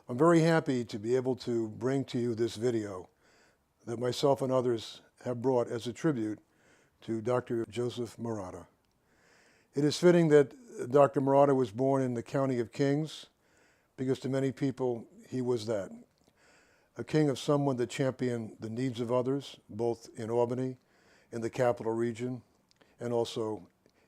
I'm very happy to be able to bring to you this video that myself and others have brought as a tribute to Dr. Joseph Marotta. It is fitting that Dr. Marotta was born in the County of Kings because to many people he was that. A king of someone that championed the needs of others, both in Albany, in the capital region, and also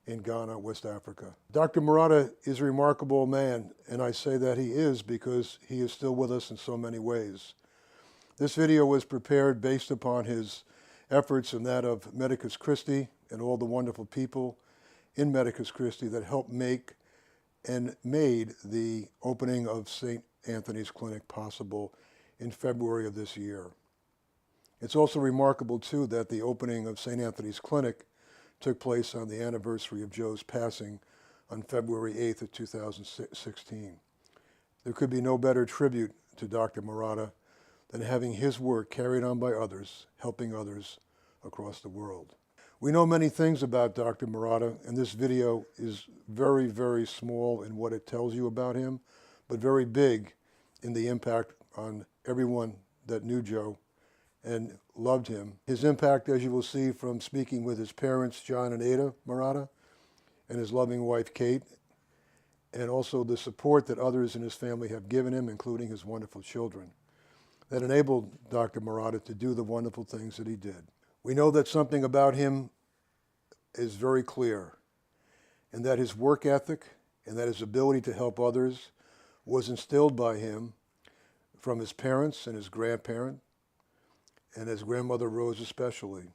in Ghana, West Africa. Dr. Marotta is a remarkable man, and I say that he is because he is still with us in so many ways. This video was prepared based upon his efforts and that of Medicus Christi and all the wonderful people in Medicus Christi that helped make and made the opening of St. Anthony's Clinic possible in February of this year. It's also remarkable, too, that the opening of St. Anthony's Clinic took place on the anniversary of Joe's passing on February 8th of 2016. There could be no better tribute to Dr. Marotta than having his work carried on by others, helping others across the world. We know many things about Dr. Marotta, and this video is very, very small in what it tells you about him, but very big in the impact on everyone that knew Joe and loved him. His impact, as you will see from speaking with his parents, John and Ada Marotta, and his loving wife, Kate, and also the support that others in his family have given him, including his wonderful children, that enabled Dr. Marotta to do the wonderful things that he did. We know that something about him is very clear, and that his work ethic and that his ability to help others was instilled by him from his parents and his grandparent, and his grandmother Rose especially.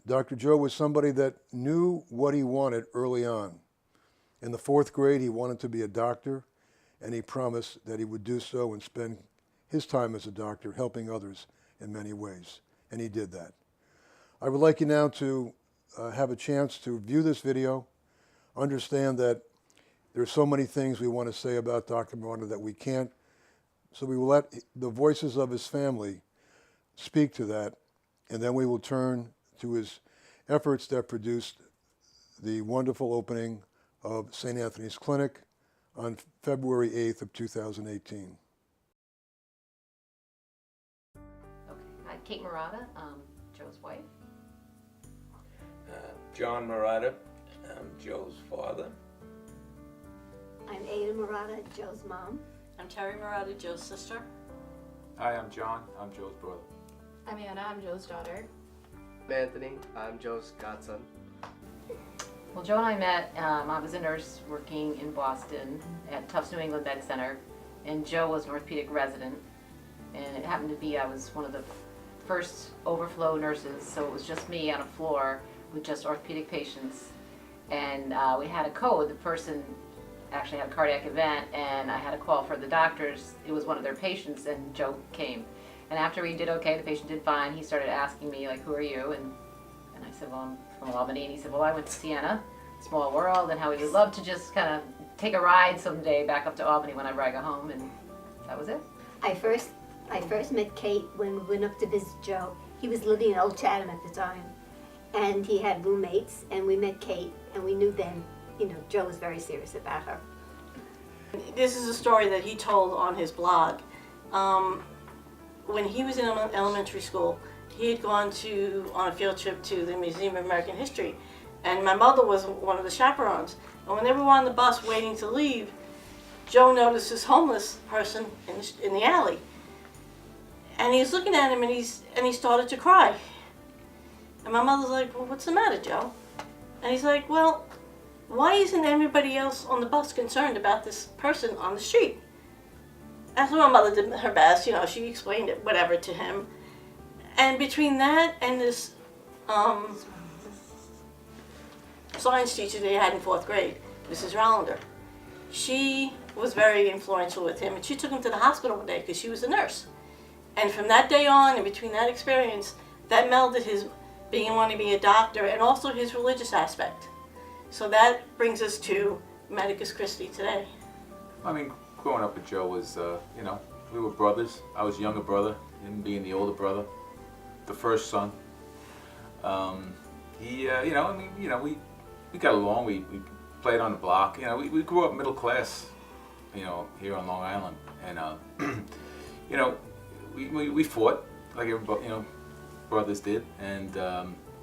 Dr. Joe was somebody that knew what he wanted early on. In the 4th grade, he wanted to be a doctor, and he promised that he would do so and spend his time as a doctor helping others in many ways, and he did that. I would like you now to have a chance to view this video, understand that there are so many things we want to say about Dr. Marotta that we can't, so we will let the voices of his family speak to that, and then we will turn to his efforts that produced the wonderful opening of St. Anthony's Clinic on February 8th of 2018. Okay, I'm Kate Marotta, Joe's wife. John Marotta, I'm Joe's father. I'm Ada Marotta, Joe's mom. I'm Terry Marotta, Joe's sister. Hi, I'm John. I'm Joe's brother. I'm Anna, I'm Joe's daughter. I'm Anthony, I'm Joe's godson. Well, Joe and I met, I was a nurse working in Boston at Tufts New England Med Center, and Joe was an orthopedic resident, and it happened to be I was one of the first overflow nurses, so it was just me on a floor with just orthopedic patients, and we had a code. The person actually had a cardiac event, and I had a call for the doctors. It was one of their patients, and Joe came. And after we did okay, the patient did fine, he started asking me, like, who are you? And I said, well, I'm from Albany. And he said, well, I went to Siena, small world, and how he would love to just kind of take a ride someday back up to Albany whenever I go home, and that was it. I first met Kate when we went up to visit Joe. He was living in Old Chatham at the time, and he had roommates, and we met Kate, and we knew then, you know, Joe was very serious about her. This is a story that he told on his blog. When he was in elementary school, he had gone on a field trip to the Museum of American History, and my mother was one of the chaperones. And when they were on the bus waiting to leave, Joe noticed this homeless person in the alley, and he was looking at him, and he started to cry. And my mother's like, well, what's the matter, Joe? And he's like, well, why isn't everybody else on the bus concerned about this person on the street? That's what my mother did her best, you know, she explained it, whatever, to him. And between that and this science teacher they had in 4th grade, Mrs. Rollander, she was very influential with him, and she took him to the hospital one day because she was a nurse. And from that day on, and between that experience, that melded his wanting to be a doctor and also his religious aspect. So that brings us to Medicus Christi today. I mean, growing up with Joe was, you know, we were brothers. I was younger brother, him being the older brother, the first son. You know, I mean, you know, we got along. We played on the block. You know, we grew up middle class you know, here on Long Island, and you know, we fought like everybody, you know, brothers did, and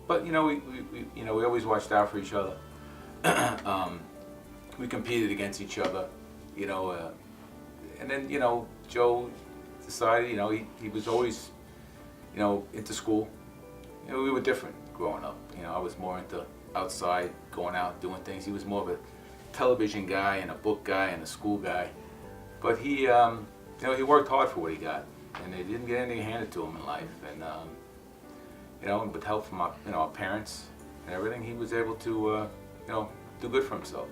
but you know, we always watched out for each other. We competed against each other, you know, and then, you know, Joe decided, you know, he was always, you know, into school. You know, we were different growing up. You know, I was more into outside, going out, doing things. He was more of a television guy and a book guy and a school guy. But he, you know, he worked hard for what he got, and he didn't get anything handed to him in life. And you know, with help from our, you know, our parents and everything, he was able to, you know, do good for himself.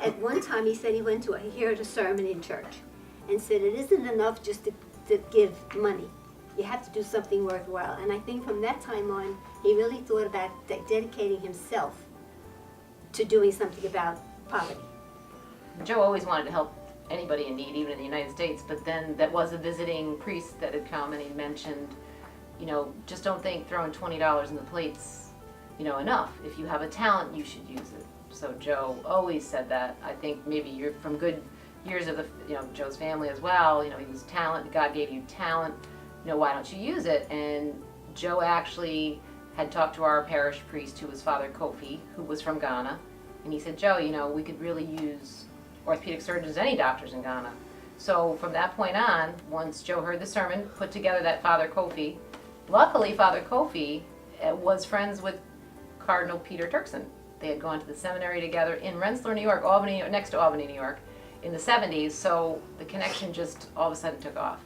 At one time, he said he went to he heard a sermon in church and said it isn't enough just to give money. You have to do something worthwhile. And I think from that time on, he really thought about dedicating himself to doing something about poverty. Joe always wanted to help anybody in need, even in the United States, but then that was a visiting priest that had come and he mentioned, you know, just don't think throwing $20 in the plate's, you know, enough. If you have a talent, you should use it. So Joe always said that. I think maybe you're from good years of the, you know, Joe's family as well. You know, he was talent. God gave you talent. You know, why don't you use it? And Joe actually had talked to our parish priest, who was Father Kofi, who was from Ghana, and he said, Joe, you know, we could really use orthopedic surgeons, any doctors in Ghana. So from that point on, once Joe heard the sermon, put together that Father Kofi. Luckily, Father Kofi was friends with Cardinal Peter Turkson. They had gone to the seminary together in Rensselaer, New York, Albany, next to Albany, New York, in the 70s. So the connection just all of a sudden took off.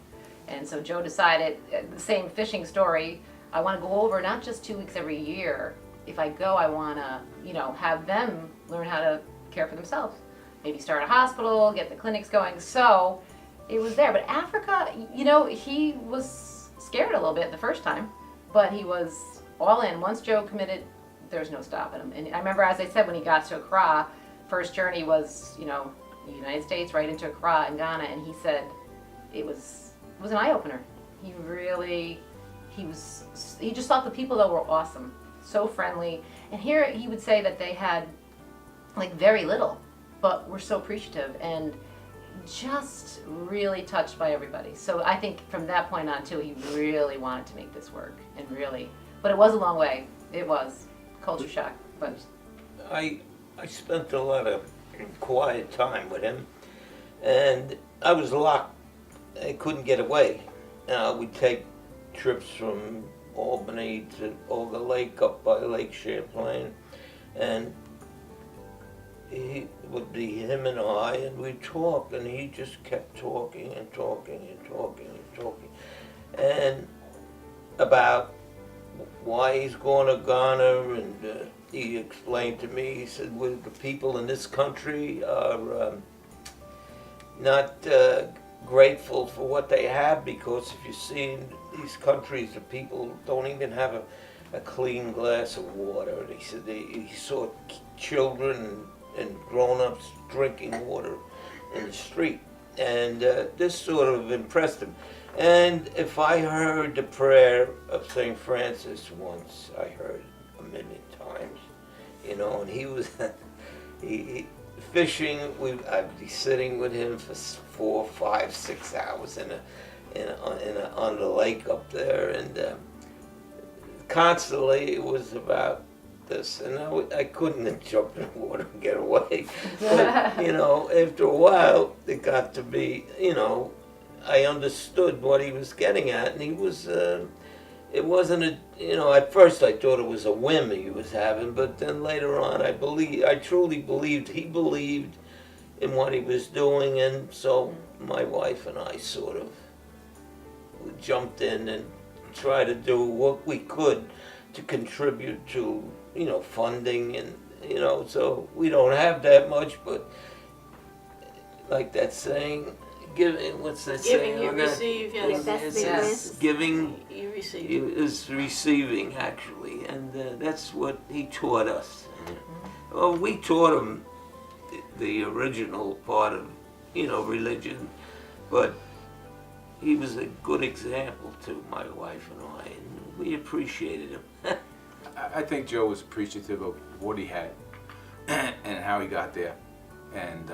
And so Joe decided, the same fishing story, I want to go over not just 2 weeks every year. If I go, I want to, you know, have them learn how to care for themselves. Maybe start a hospital, get the clinics going. So it was there. But Africa, you know, he was scared a little bit the first time, but he was all in. Once Joe committed, there's no stopping him. And I remember, as I said, when he got to Accra, first journey was, you know, the United States right into Accra in Ghana, and he said it was an eye-opener. He just thought the people though were awesome, so friendly. And here he would say that they had like very little, but were so appreciative and just really touched by everybody. So I think from that point on too, he really wanted to make this work, and really, but it was a long way. It was culture shock, but I spent a lot of quiet time with him, and I was locked. I couldn't get away. We'd take trips from Albany to Olga Lake up by Lake Champlain, and it would be him and I, and we'd talk, and he just kept talking and talking and talking and talking, and about why he's going to Ghana, and he explained to me, he said, well, the people in this country are not grateful for what they have, because if you see in these countries, the people don't even have a clean glass of water. And he said he saw children and grown-ups drinking water in the street, and this sort of impressed him. And if I heard the prayer of St. Francis once, I heard it 1,000,000 times, you know, and he was he fishing. I'd be sitting with him for 4, 5, 6 hours on the lake up there, and constantly it was about this, and I couldn't jump in the water and get away. But, you know, after a while, it got to be, you know, I understood what he was getting at, and he was, it wasn't a, you know, at first I thought it was a whim he was having, but then later on I truly believed he believed in what he was doing, and so my wife and I sort of jumped in and tried to do what we could to contribute to, you know, funding, and, you know, so we don't have that much, but like that saying, what's that saying? Giving you on that? receive, Yeah, yes. that's Yes. Giving You receive. is receiving, actually, and that's what he taught us. Well, we taught him the original part of, you know, religion, but he was a good example to my wife and I, and we appreciated him. I think Joe was appreciative of what he had and how he got there, and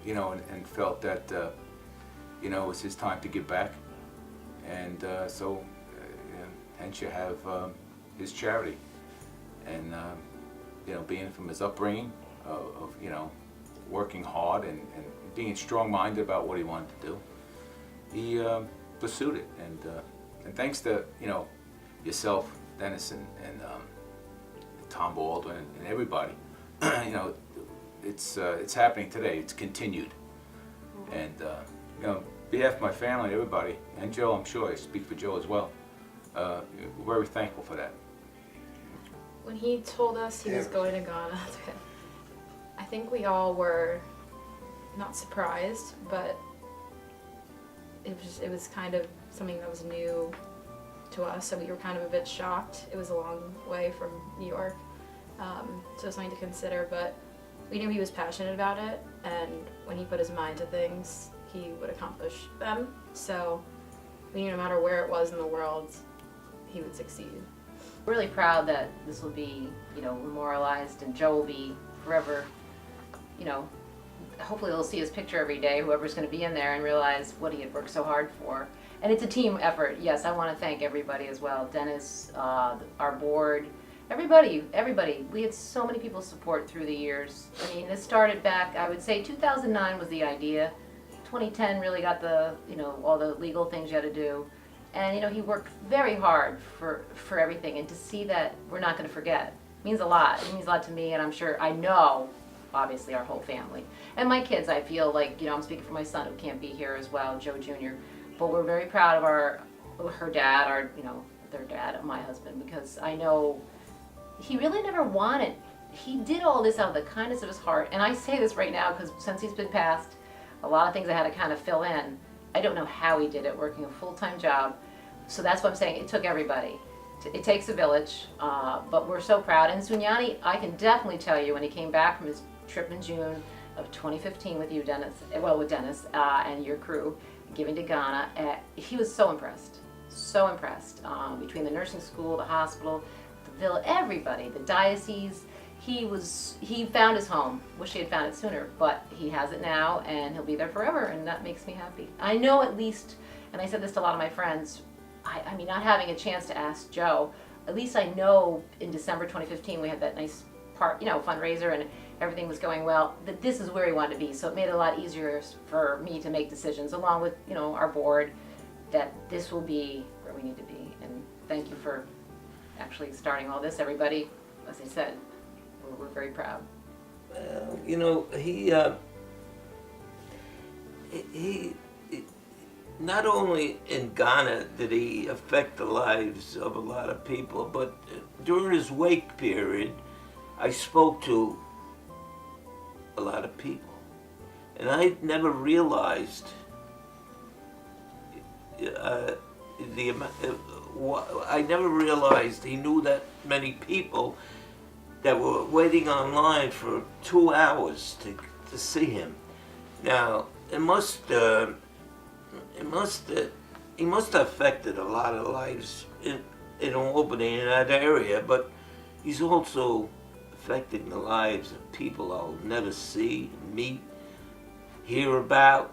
you know, and felt that, you know, it was his time to give back. And hence you have his charity. And, you know, being from his upbringing of you know, working hard and being strong-minded about what he wanted to do, he pursued it. And thanks to, you know, yourself, Dennis, and Tom Baldwin, and everybody, you know, it's happening today. It's continued. And, you know, on behalf of my family, everybody, and Joe, I'm sure I speak for Joe as well, we're very thankful for that. When he told us he was going to Ghana, I think we all were not surprised, but it was kind of something that was new to us, so we were kind of a bit shocked. It was a long way from New York, so it was something to consider, but we knew he was passionate about it, and when he put his mind to things, he would accomplish them. So we knew no matter where it was in the world, he would succeed. We're really proud that this will be, you know, memorialized, and Joe will be forever, you know, hopefully they'll see his picture every day, whoever's going to be in there, and realize what he had worked so hard for. And it's a team effort. Yes, I want to thank everybody as well. Dennis, our board, everybody. We had so many people support through the years. I mean, this started back, I would say 2009 was the idea. 2010 really got the, you know, all the legal things you had to do. And, you know, he worked very hard for everything. And to see that we're not going to forget means a lot. It means a lot to me, and I'm sure, I know, obviously, our whole family. And my kids, I feel like, you know, I'm speaking for my son who can't be here as well, Joe Jr. But we're very proud of her dad, you know, their dad, my husband, because I know he really never wanted, he did all this out of the kindness of his heart. And I say this right now because since he's been passed, a lot of things I had to kind of fill in. I don't know how he did it, working a full-time job. So that's what I'm saying, it took everybody. It takes a village, but we're so proud. And Sunyani, I can definitely tell you, when he came back from his trip in June of 2015 with you, Dennis, with Dennis and your crew, giving to Ghana, he was so impressed, between the nursing school, the hospital, the village, everybody, the diocese. He found his home. Wish he had found it sooner, but he has it now, and he'll be there forever, and that makes me happy. I know, at least, and I said this to a lot of my friends, I mean, not having a chance to ask Joe, at least I know in December 2015 we had that nice fundraiser, and everything was going well, that this is where he wanted to be. So it made it a lot easier for me to make decisions, along with, you know, our board, that this will be where we need to be. And thank you for actually starting all this, everybody. As I said, we're very proud. Well, you know, he not only in Ghana did he affect the lives of a lot of people, but during his wake period, I spoke to a lot of people, and I never realized I never realized he knew that many people that were waiting online for 2 hours to see him. Now, he must have affected a lot of lives in Albany, in that area, but he's also affecting the lives of people I'll never see, meet, hear about.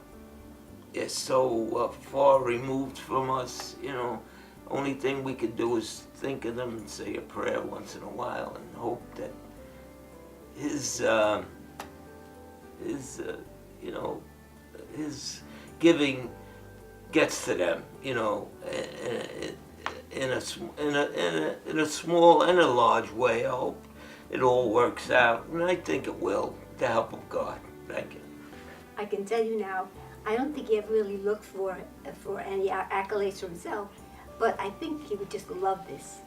They're so far removed from us, you know. Only thing we could do is think of them and say a prayer once in a while and hope that his giving gets to them, you know, in a small and a large way. I hope it all works out, and I think it will, with the help of God. Thank you. I can tell you now, I don't think he ever really looked for any accolades for himself, but I think he would just love this,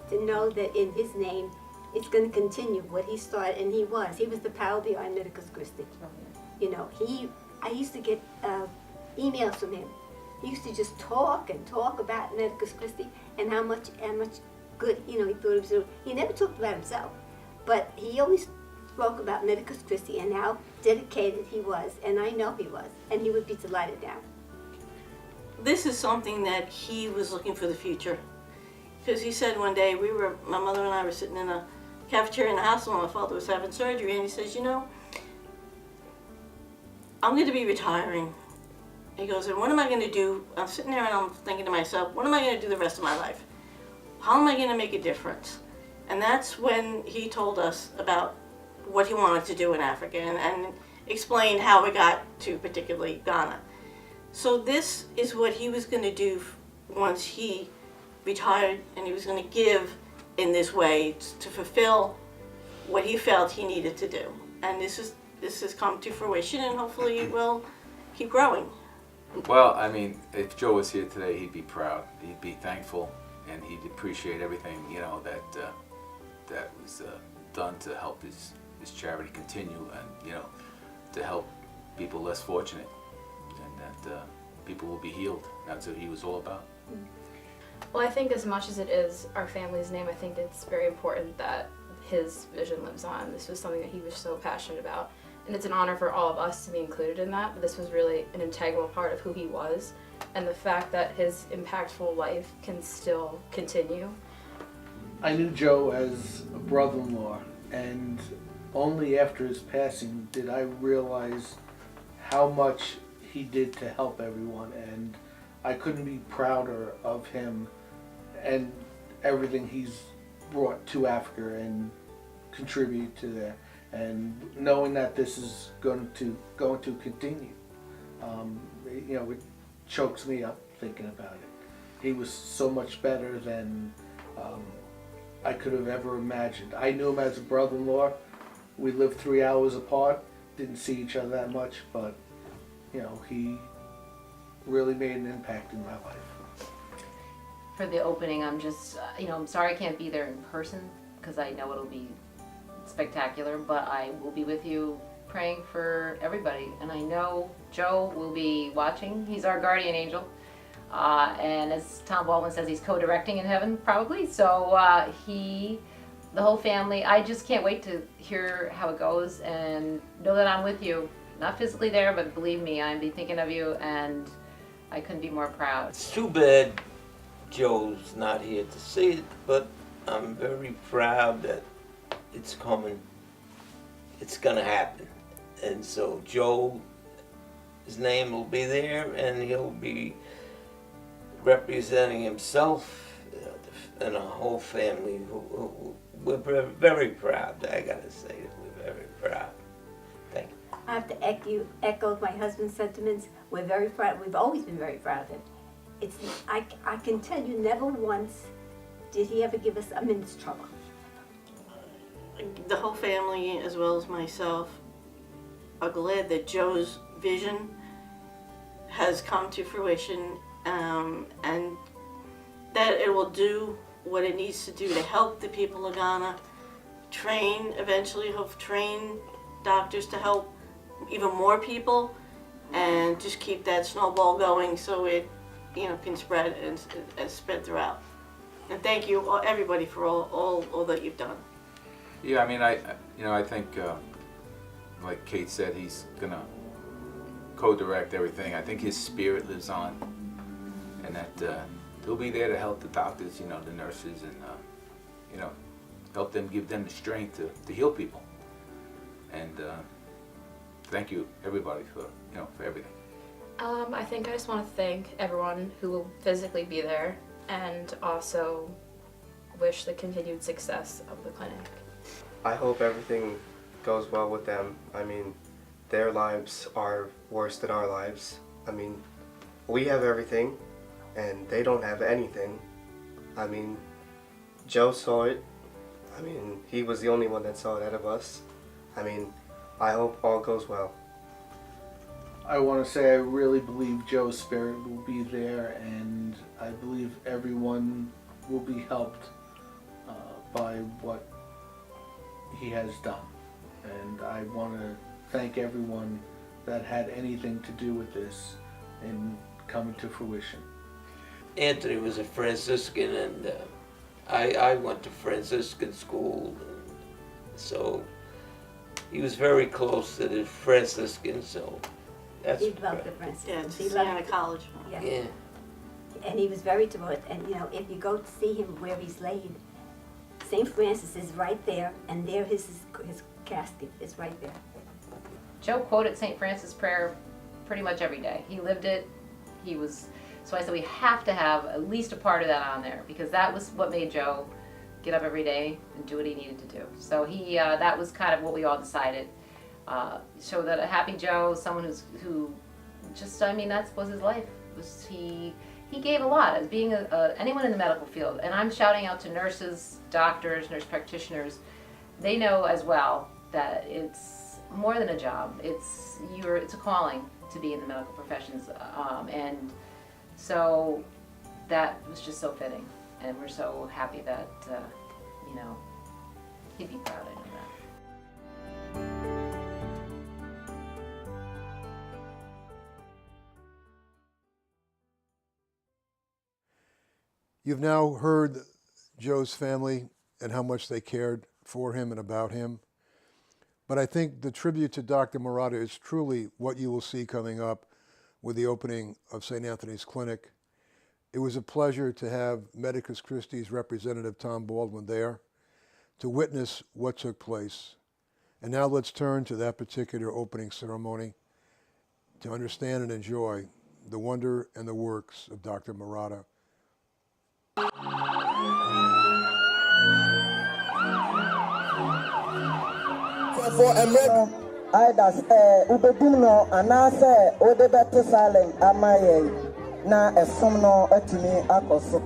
to know that in his name, it's going to continue what he started, and he was the power behind Medicus Christi. You know, I used to get emails from him. He used to just talk about Medicus Christi and how much good, you know, he thought it was doing. He never talked about himself, but he always spoke about Medicus Christi and how dedicated he was, and I know he was, and he would be delighted now. This is something that he was looking for the future. Because he said one day, my mother and I were sitting in a cafeteria in the hospital, and my father was having surgery, and he says, you know, I'm going to be retiring. He goes, and what am I going to do? I'm sitting there and I'm thinking to myself, what am I going to do the rest of my life? How am I going to make a difference? And that's when he told us about what he wanted to do in Africa and explained how we got to particularly Ghana. So this is what he was going to do once he retired, and he was going to give in this way to fulfill what he felt he needed to do. And this has come to fruition, and hopefully it will keep growing. Well, I mean, if Joe was here today, he'd be proud. He'd be thankful, and he'd appreciate everything, you know, that was done to help his charity continue, and, you know, to help people less fortunate, and that people will be healed. That's what he was all about. Well, I think as much as it is our family's name, I think it's very important that his vision lives on. This was something that he was so passionate about, and it's an honor for all of us to be included in that. But this was really an integral part of who he was, and the fact that his impactful life can still continue. I knew Joe as a brother-in-law, and only after his passing did I realize how much he did to help everyone, and I couldn't be prouder of him and everything he's brought to Africa and contribute to there, and knowing that this is going to continue. You know, it chokes me up thinking about it. He was so much better than I could have ever imagined. I knew him as a brother-in-law. We lived 3 hours apart, didn't see each other that much, but you know, he really made an impact in my life. For the opening, I'm just, I'm sorry I can't be there in person because I know it'll be spectacular, but I will be with you praying for everybody. And I know Joe will be watching. He's our guardian angel. And as Tom Baldwin says, he's co-directing in heaven, probably. So the whole family, I just can't wait to hear how it goes and know that I'm with you. Not physically there, but believe me, I'll be thinking of you, and I couldn't be more proud. It's too bad Joe's not here to see it, but I'm very proud that it's coming. It's gonna happen. And so Joe, his name will be there, and he'll be representing himself and our whole family. We're very proud. I gotta say that we're very proud. Thank you. I have to echo my husband's sentiments. We're very proud. We've always been very proud of him. I can tell you, never once did he ever give us a minute's trouble. The whole family, as well as myself, are glad that Joe's vision has come to fruition, and that it will do what it needs to do to help the people of Ghana, train doctors to help even more people, and just keep that snowball going so it, can spread and spread throughout. And thank you, everybody, for all that you've done. Yeah, I mean, I think, like Kate said, he's gonna co-direct everything. I think his spirit lives on, and that he'll be there to help the doctors, the nurses, and help them, give them the strength to heal people. And thank you, everybody, for everything. I think I just want to thank everyone who will physically be there, and also wish the continued success of the clinic. I hope everything goes well with them. I mean, their lives are worse than our lives. I mean, we have everything, and they don't have anything. I mean, Joe saw it. I mean, he was the only one that saw it out of us. I mean, I hope all goes well. I want to say I really believe Joe's spirit will be there, and I believe everyone will be helped by what he has done. And I want to thank everyone that had anything to do with this in coming to fruition. Anthony was a Franciscan, and I went to Franciscan school, and so he was very close to the Franciscans, so that's He loved the Franciscans. Yeah, it's He Santa loved College. Yeah. yeah. And he was very devout. And if you go to see him where he's laid, St. Francis is right there, and there his casket is right there. Joe quoted St. Francis' prayer pretty much every day. He lived it. So I said we have to have at least a part of that on there, because that was what made Joe get up every day and do what he needed to do. So that was kind of what we all decided. So that a happy Joe, someone who just, I mean, that was his life. He gave a lot as being anyone in the medical field. And I'm shouting out to nurses, doctors, nurse practitioners. They know as well that it's more than a job. It's a calling to be in the medical professions. And so that was just so fitting. And we're so happy that, he'd be proud, I know that. You've now heard Joe's family and how much they cared for him and about him. But I think the tribute to Dr. Marotta is truly what you will see coming up with the opening of St. Anthony's Clinic. It was a pleasure to have Medicus Christi's representative Tom Baldwin there to witness what took place. And now let's turn to that particular opening ceremony to understand and enjoy the wonder and the works of Dr. Marotta. Either say ubedumno anase odebeto silent amaye na esomno atimi akoso.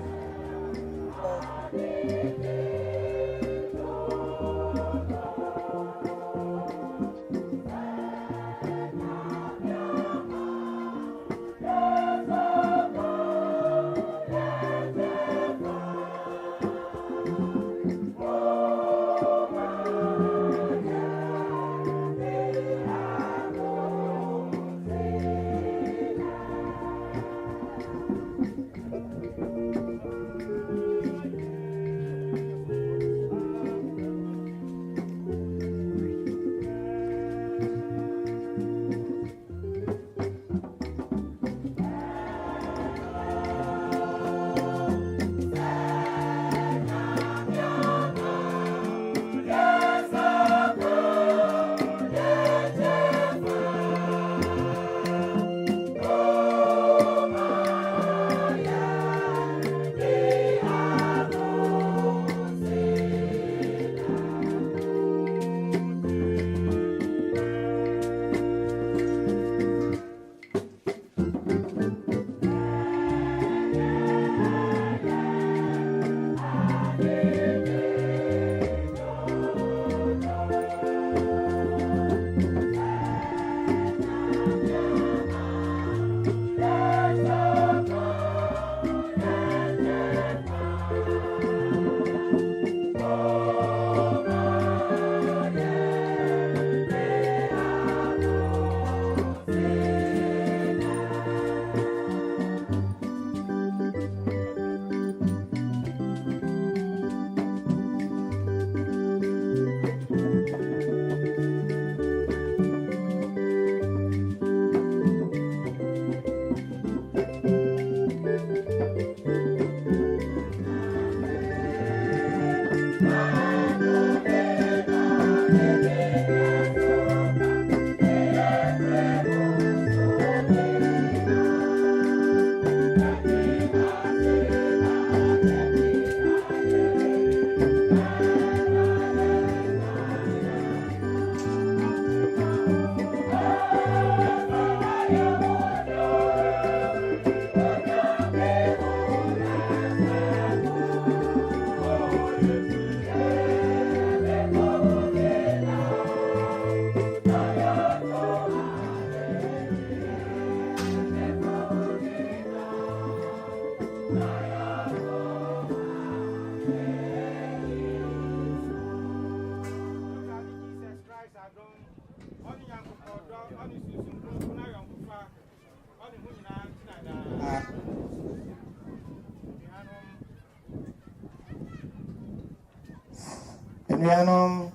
Enuanom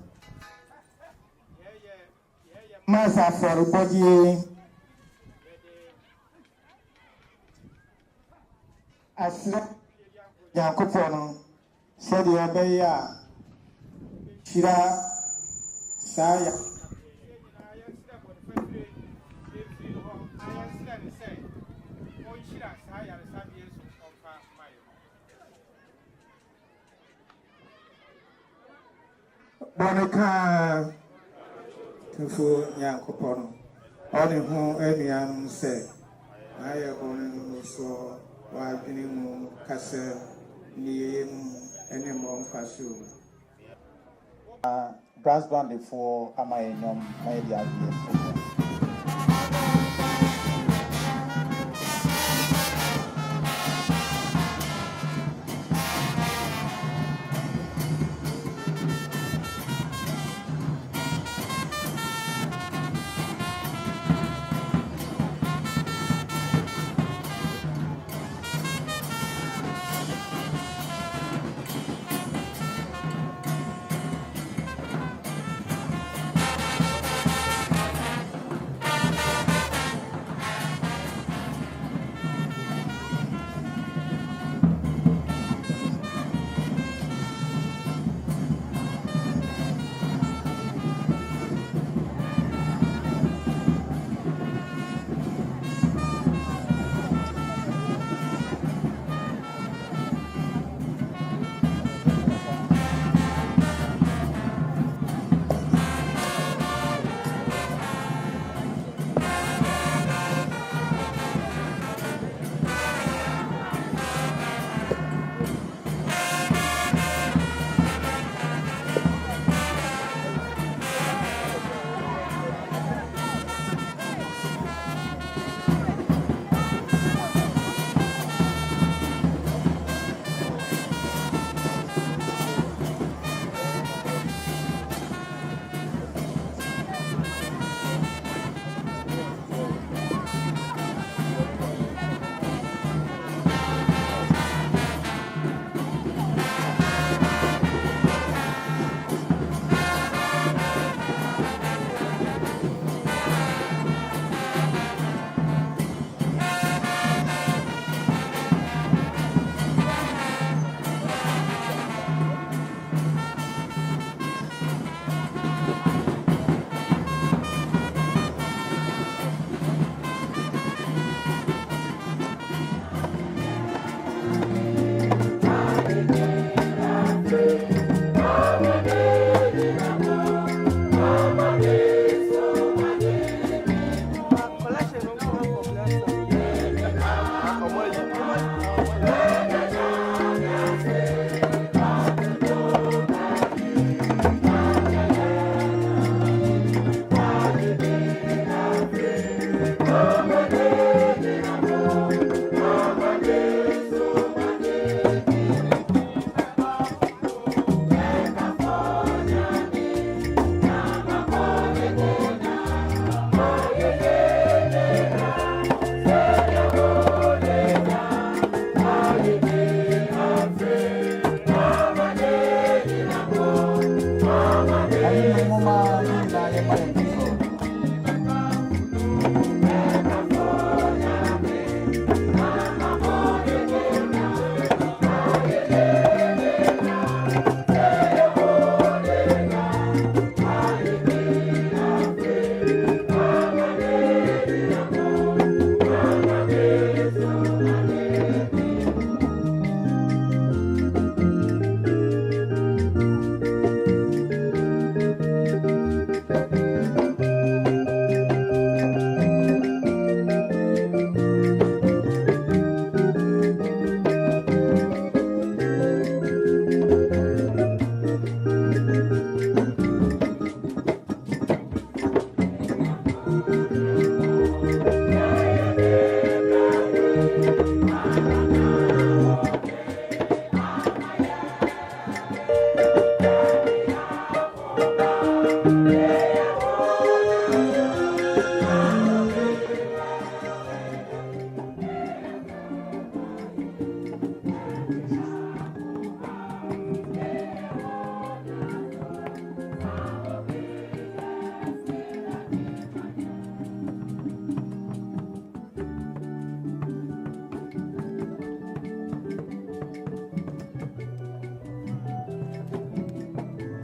Masa Forubodi Asra Yankopon said Yabeya Shira Saya Bonica Tufu Yankopon, all in home, Emian said, I have only so while being Castle, Niem, any more Fasu. Brass band for Amayinom, Media.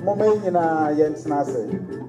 Moment in a Jens Nase.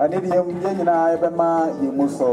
Ani deɛ yɛn nyinaa yɛbɛma yɛn mu so.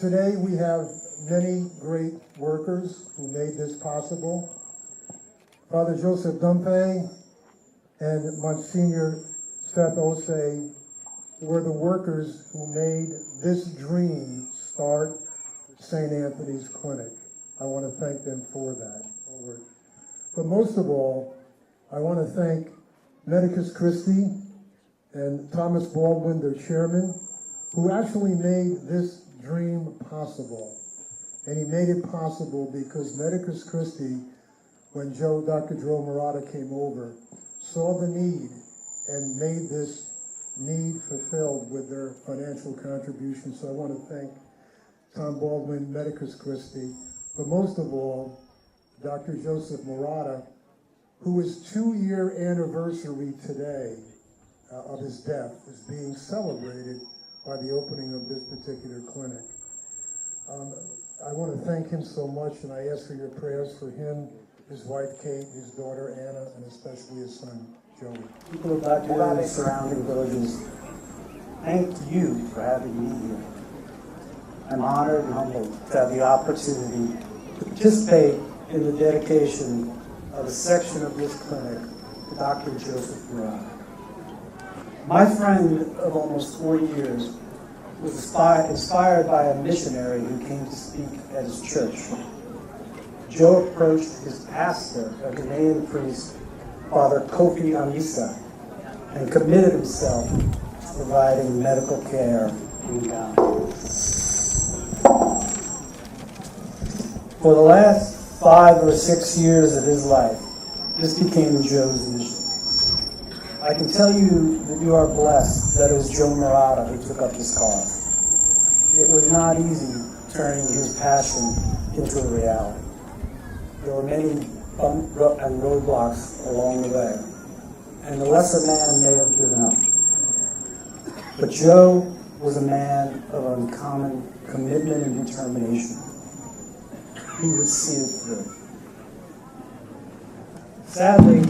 Today we have many great workers who made this possible. Father Joseph Dumpe and Monsignor Seth Osei were the workers who made this dream start St. Anthony's Clinic. I want to thank them for that. But most of all, I want to thank Medicus Christi and Thomas Baldwin, their chairman, who actually made this dream possible. And he made it possible because Medicus Christi, when Dr. Joe Marotta came over, saw the need and made this need fulfilled with their financial contribution. So I want to thank Tom Baldwin, Medicus Christi, but most of all, Dr. Joseph Marotta, who is 2-year anniversary today of his death, is being celebrated by the opening of this particular clinic. I want to thank him so much, and I ask for your prayers for him, his wife Kate, his daughter Anna, and especially his son Joey. People of Batua and the surrounding villages, thank you for having me here. I'm honored and humbled to have the opportunity to participate in the dedication of a section of this clinic to Dr. Joseph Marotta. My friend of almost 40 years was inspired by a missionary who came to speak at his church. Joe approached his pastor, a Ghanaian priest, Father Kofi Amisa, and committed himself to providing medical care in Ghana. For the last 5 or 6 years of his life, this became Joe's mission. I can tell you that you are blessed that it was Joe Marotta who took up this cause. It was not easy turning his passion into a reality. There were many bumps and roadblocks along the way, and the lesser man may have given up. But Joe was a man of uncommon commitment and determination. He would see it through. Sadly,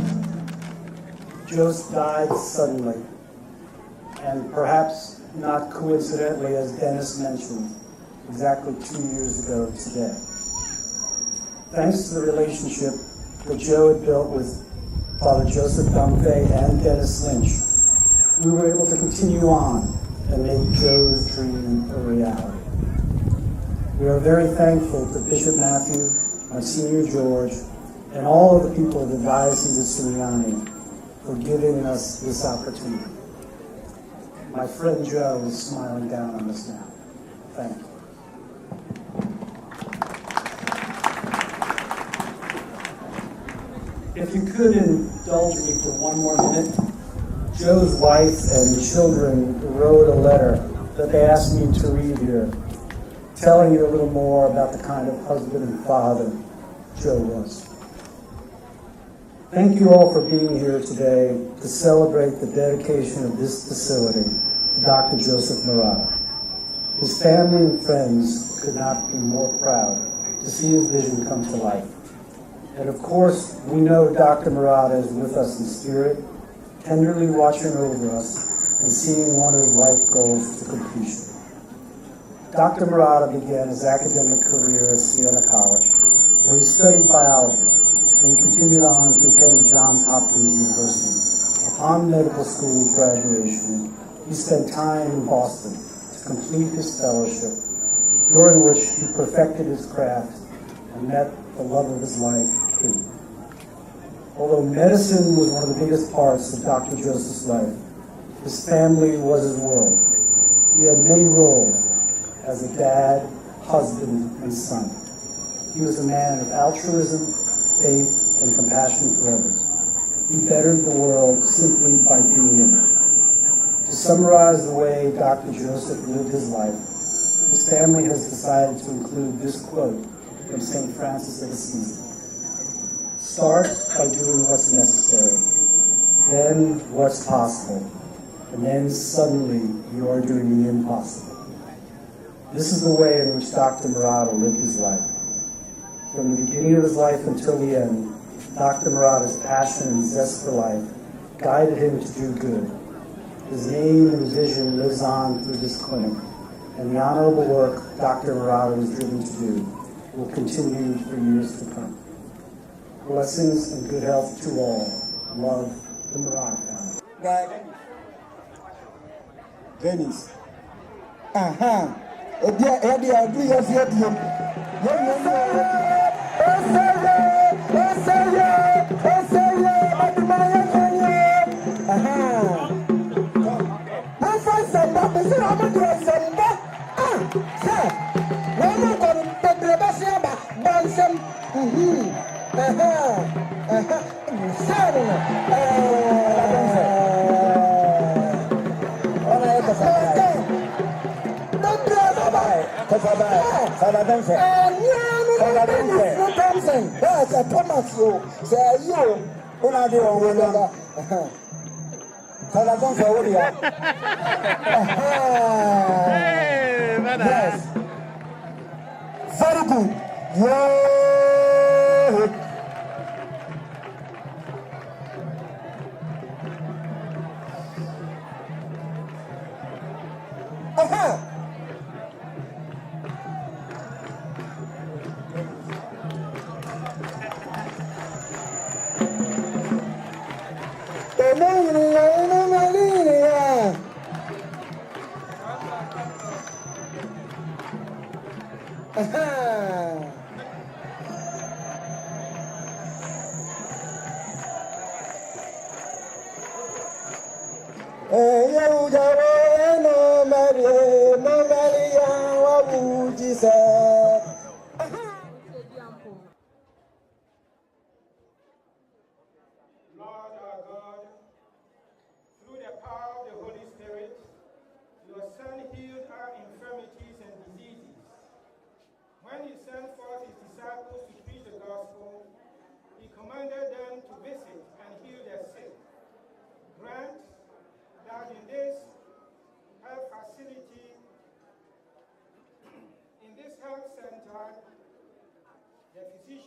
Joe died suddenly, and perhaps not coincidentally, as Dennis mentioned, exactly 2 years ago today. Thanks to the relationship that Joe had built with Father Joseph Dumfay and Dennis Lynch, we were able to continue on and make Joe's dream a reality. We are very thankful to Bishop Matthew, Monsignor George, and all of the people of the Diocese of Sunyani for giving us this opportunity. My friend Joe is smiling down on us now. Thank you. If you could indulge me for one more minute, Joe's wife and children wrote a letter that they asked me to read here, telling you a little more about the kind of husband and father Joe was. Thank you all for being here today to celebrate the dedication of this facility to Dr. Joseph Marotta. His family and friends could not be more proud to see his vision come to life. And of course, we know Dr. Marotta is with us in spirit, tenderly watching over us and seeing one of his life goals to completion. Dr. Marotta began his academic career at Siena College, where he studied biology, and he continued on to attend Johns Hopkins University. Upon medical school graduation, he spent time in Boston to complete his fellowship, during which he perfected his craft and met the love of his life, Kate. Although medicine was one of the biggest parts of Dr. Joseph's life, his family was his world. He had many roles as a dad, husband, and son. He was a man of altruism, faith, and compassion for others. He bettered the world simply by being in it. To summarize the way Dr. Joseph lived his life, his family has decided to include this quote from St. Francis of Assisi. Start by doing what's necessary, then what's possible, and then suddenly you are doing the impossible. This is the way in which Dr. Marotta lived his life. From the beginning of his life until the end, Dr. Marotta's passion and zest for life guided him to do good. His name and vision lives on through this clinic, and the honorable work Dr. Marotta was driven to do will continue for years to come. Blessings and good health to all. Love, the Marotta family. Right. Dennis. Aha. Yes. Very good. Yeah. Aha.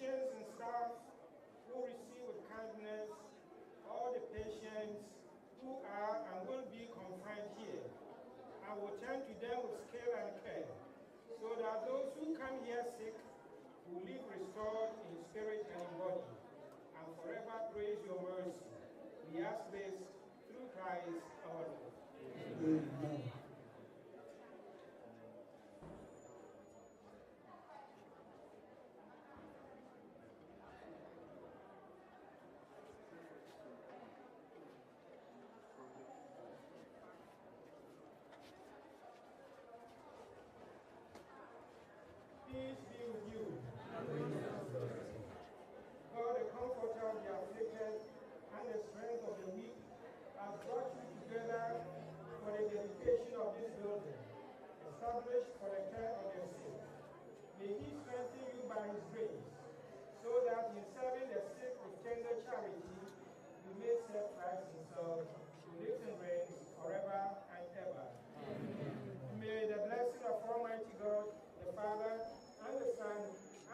physicians and staff who receive with kindness all the patients who are and will be confined here, and will tend to them with skill and care, so that those who come here sick will live restored in spirit and in body, and forever praise your mercy. We ask this through Christ our Lord. Amen. Peace be with you. God, the comforter of the afflicted and the strength of the weak, has brought you together for the dedication of this building, established for the care of your sick. May He strengthen you by His grace, so that in serving the sick with tender charity, you may serve Christ Himself, who lives and reigns forever and ever. Amen. May the blessing of Almighty God, the Father, and the Son,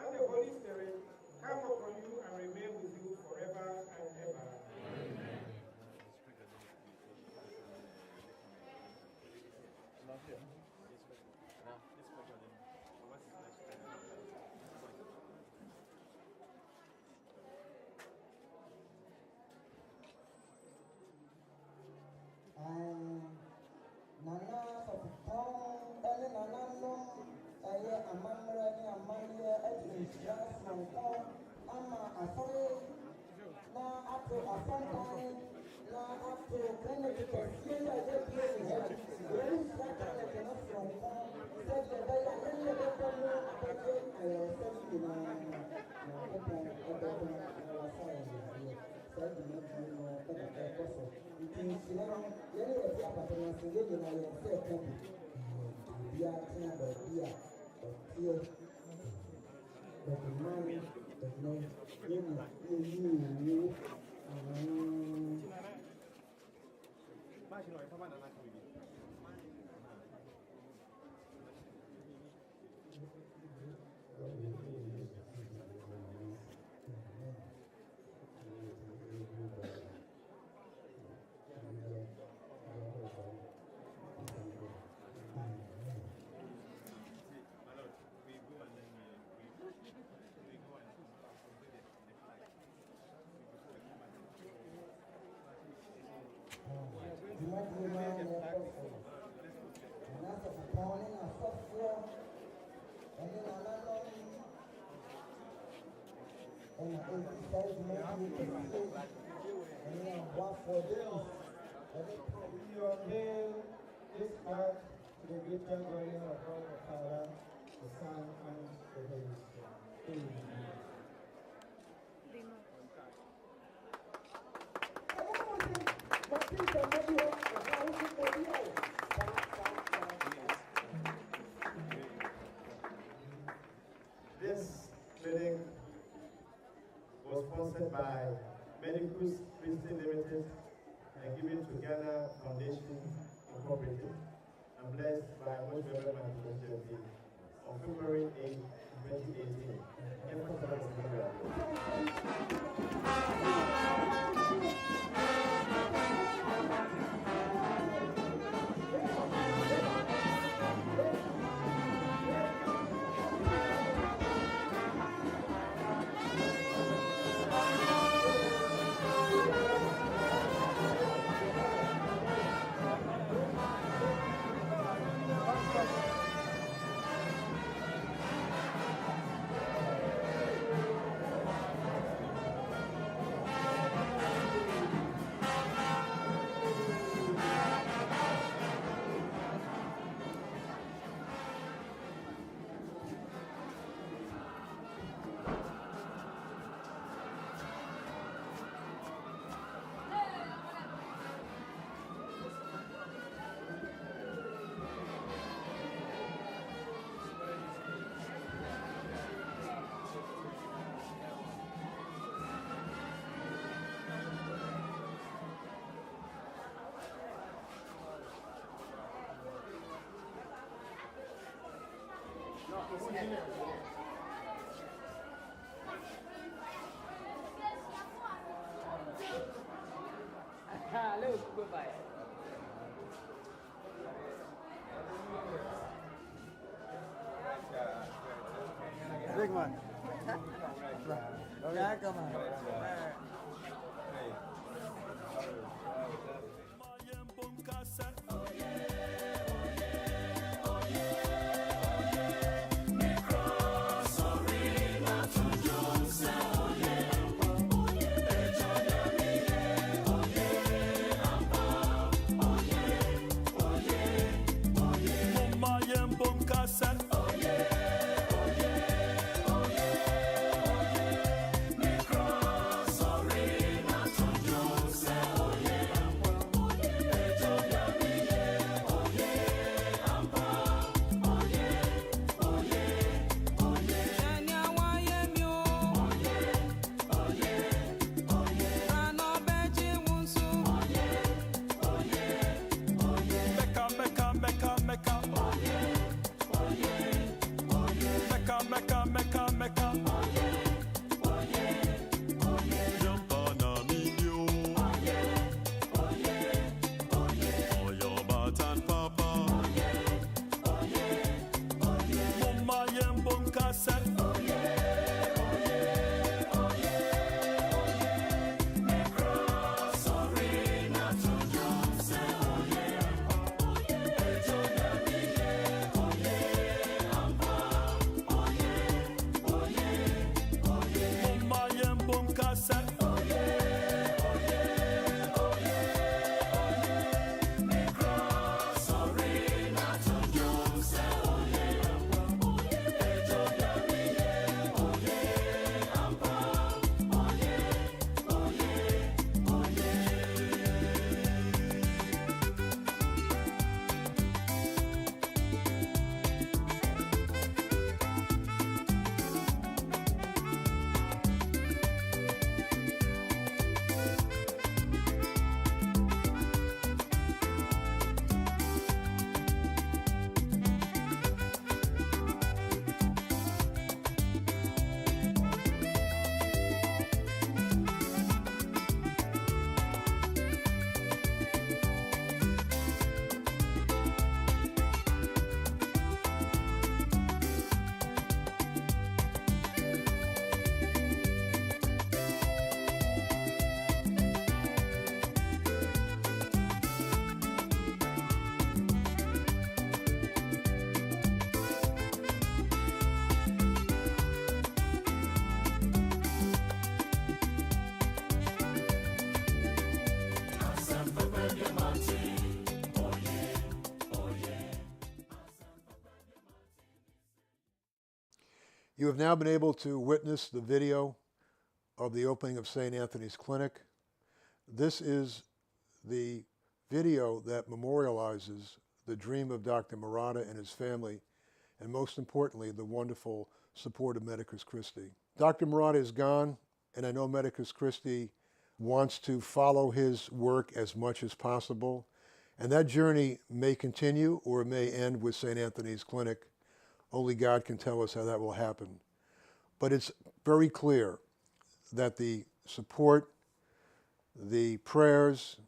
and the Holy Spirit come upon you and remain with you forever and ever. Amen. Nana Sopon, Nana no, Amamra, Amania, Edwin, Franco, Ama, Afore, na after a sometime, na after Clinic Dedication, very structured enough from home, said the We ordain this act to the greater glory of God the Father, the Son, and the Holy Spirit. Amen. This clinic was sponsored by Medicus Christi Limited and given to Ghana Foundation Incorporated and blessed by Most Reverend President on February 8, 2018. No, Goodbye. Big one. Yeah, come on. You have now been able to witness the video of the opening of St. Anthony's Clinic. This is the video that memorializes the dream of Dr. Marotta and his family, and most importantly, the wonderful support of Medicus Christi. Dr. Marotta is gone, and I know Medicus Christi wants to follow his work as much as possible, and that journey may continue or it may end with St. Anthony's Clinic. Only God can tell us how that will happen. But it's very clear that the support, the prayers,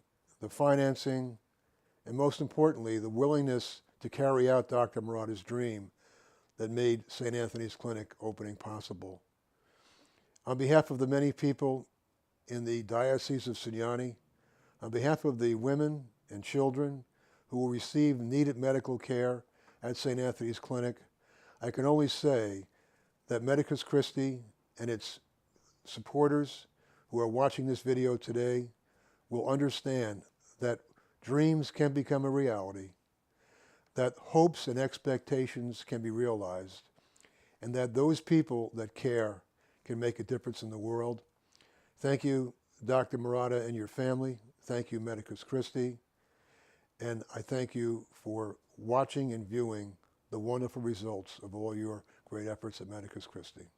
the financing, and most importantly, the willingness to carry out Dr. Marotta's dream that made St. Anthony's Clinic opening possible. On behalf of the many people in the Diocese of Sunyani, on behalf of the women and children who will receive needed medical care at St. Anthony's Clinic, I can only say that Medicus Christi and its supporters who are watching this video today will understand that dreams can become a reality, that hopes and expectations can be realized, and that those people that care can make a difference in the world. Thank you, Dr. Marotta and your family. Thank you, Medicus Christi. And I thank you for watching and viewing the wonderful results of all your great efforts at Medicus Christi.